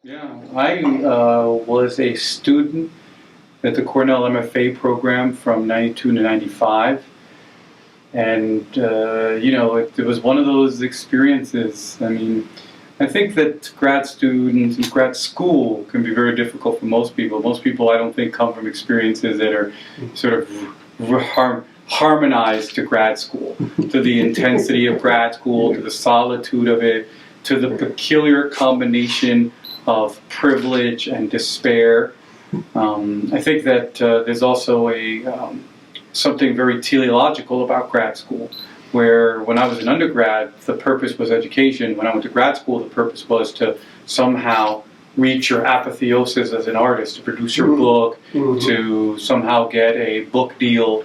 Yeah, I was a student at the Cornell MFA program from 92 to 95. And, it was one of those experiences. I mean, I think that grad students and grad school can be very difficult for most people. Most people, I don't think, come from experiences that are sort of harmonized to grad school, to the intensity of grad school, to the solitude of it, to the peculiar combination of privilege and despair. I think that there's also something very teleological about grad school, where when I was an undergrad, the purpose was education. When I went to grad school, the purpose was to somehow reach your apotheosis as an artist, to produce your book, to somehow get a book deal.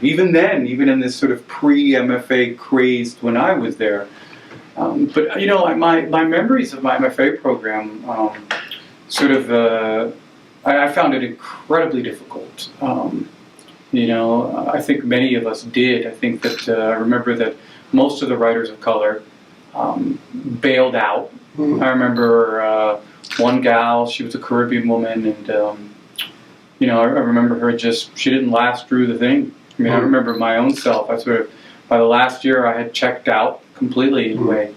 Even then, even in this sort of pre-MFA craze when I was there. But my memories of my MFA program I found it incredibly difficult. I think many of us did. I think that I remember that most of the writers of color bailed out. I remember one gal, she was a Caribbean woman, and I remember her she didn't last through the thing. I mean, I remember my own self. By the last year, I had checked out completely in a way.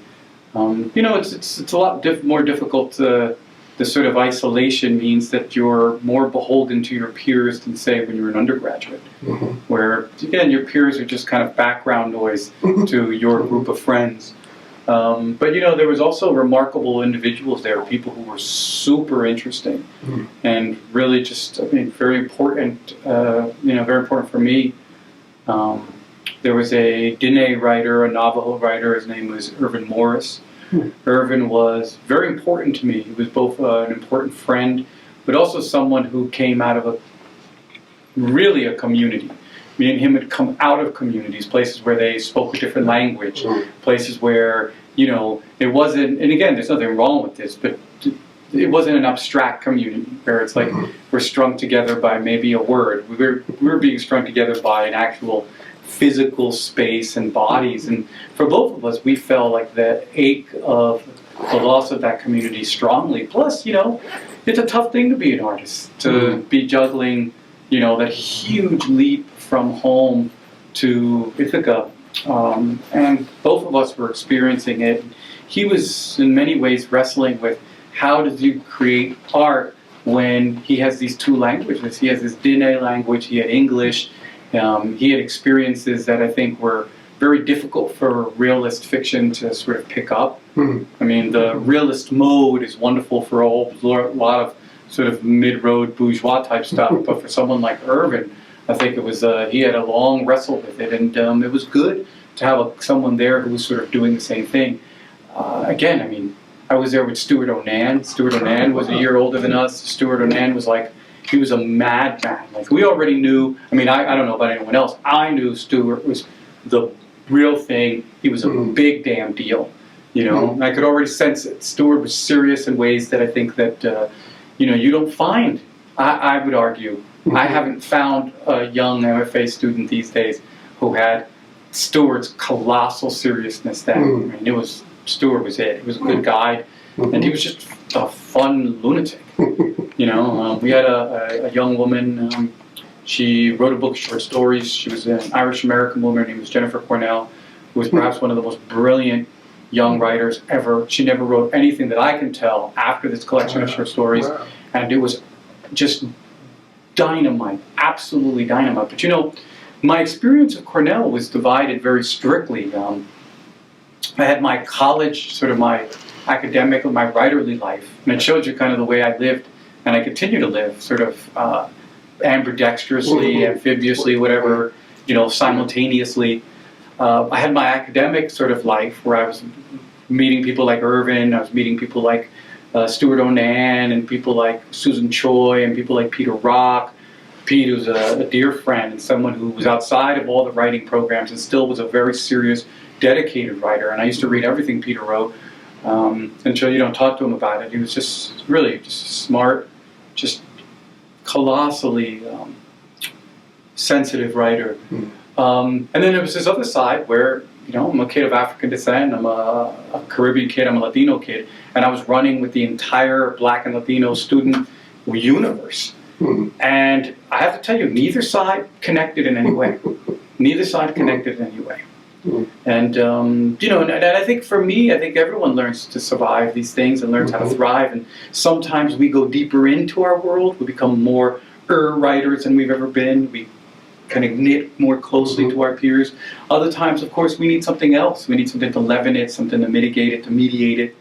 It's a lot more difficult. The sort of isolation means that you're more beholden to your peers than, say, when you're an undergraduate, where, again, your peers are just kind of background noise to your group of friends. But there was also remarkable individuals there, people who were super interesting and really very important, very important for me. There was a Diné writer, a Navajo writer, his name was Irvin Morris. Irvin was very important to me. He was both an important friend, but also someone who came out of a community. Me and him had come out of communities, places where they spoke a different language, places where, it wasn't, and again, there's nothing wrong with this, but it wasn't an abstract community where it's like we're strung together by maybe a word. We were being strung together by an actual physical space and bodies, and for both of us, we felt like the ache of the loss of that community strongly. Plus, it's a tough thing to be an artist, to be juggling, that huge leap from home to Ithaca, and both of us were experiencing it. He was in many ways wrestling with how does you create art when he has these two languages. He has this Diné language, he had English. He had experiences that I think were very difficult for realist fiction to sort of pick up. I mean, the realist mode is wonderful for a lot of sort of mid-road bourgeois type stuff, but for someone like Irvin, I think it was he had a long wrestle with it, and it was good to have someone there who was sort of doing the same thing. Again, I mean, I was there with Stuart Onan. Stuart Onan was a year older than us. Stuart Onan was he was a madman. Like, we already knew, I mean, I don't know about anyone else. I knew Stuart was the real thing. He was a big damn deal, And I could already sense it. Stuart was serious in ways that I think that, you don't find. I would argue, I haven't found a young MFA student these days who had Stuart's colossal seriousness then. I mean, Stuart was it. He was a good guy, and he was just a fun lunatic. We had a young woman, she wrote a book of short stories. She was an Irish-American woman. Her name was Jennifer Cornell, who was perhaps one of the most brilliant young writers ever. She never wrote anything that I can tell after this collection of short stories, and it was just dynamite, absolutely dynamite. But my experience at Cornell was divided very strictly. I had my college, sort of my academic or my writerly life, and it showed you kind of the way I lived, and I continue to live, sort of ambidextrously, amphibiously, whatever, simultaneously. I had my academic sort of life where I was meeting people like Irvin, I was meeting people like Stuart Onan, and people like Susan Choi, and people like Peter Rock. Pete was a dear friend and someone who was outside of all the writing programs and still was a very serious, dedicated writer, and I used to read everything Peter wrote. Until you don't talk to him about it. He was just really smart, just colossally sensitive writer. And then there was this other side where I'm a kid of African descent, I'm a Caribbean kid, I'm a Latino kid, and I was running with the entire Black and Latino student universe. And I have to tell you, neither side connected in any way. Neither side connected in any way. And, and I think for me, I think everyone learns to survive these things and learns how to thrive. And sometimes we go deeper into our world. We become more writers than we've ever been. We kind of knit more closely to our peers. Other times, of course, we need something else. We need something to leaven it, something to mitigate it, to mediate it.